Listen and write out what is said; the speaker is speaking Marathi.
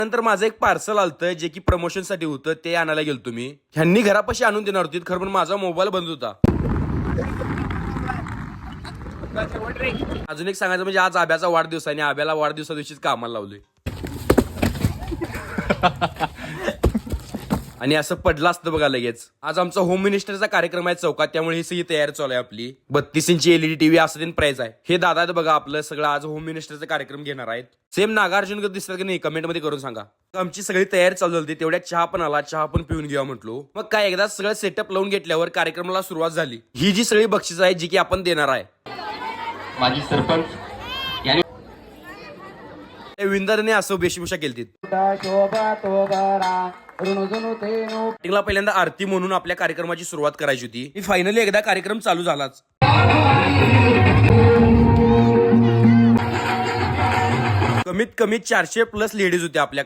नंतर माझं एक पार्सल आलतं जे की प्रमोशन साठी होतं, ते आणायला गेलो तुम्ही. ह्यांनी घरापाशी आणून देणार होती, खरं पण माझा मोबाईल बंद होता. अजून एक सांगायचं म्हणजे आज आब्याचा वाढदिवस आहे आणि आब्याला वाढदिवसा दिवशीच कामाला लावलोय. आणि असं पडलं असतं बघा लगेच. आज आमचा होम मिनिस्टरचा कार्यक्रम आहे चौकात, त्यामुळे ही सगळी तयारी चालू आहे आपली. 32 इंची LED टीव्ही असं दिन प्राइस आहे. हे दादा बघा आपलं सगळं आज होम मिनिस्टरचा कार्यक्रम घेणार आहेत. सेम नागार्जुन दिसतात की नाही कमेंट मध्ये करून सांगा. आमची सगळी तयारी चालू झाली, तेवढ्यात चहा पण आला, चहा पण पिऊन घेऊया म्हटलो. मग काय एकदा सगळं सेटअप लावून घेतल्यावर कार्यक्रमाला सुरुवात झाली. ही जी सगळी बक्षीस आहे जी की आपण देणार आहे. माझी सरपंच विंदरने असं वेशभूषा केली. पहिल्यांदा आरती म्हणून आपल्या कार्यक्रमाची सुरुवात करायची होती. फायनली एकदा कार्यक्रम चालू झालाच. कमीत कमी 400+ लेडीज होत्या आपल्या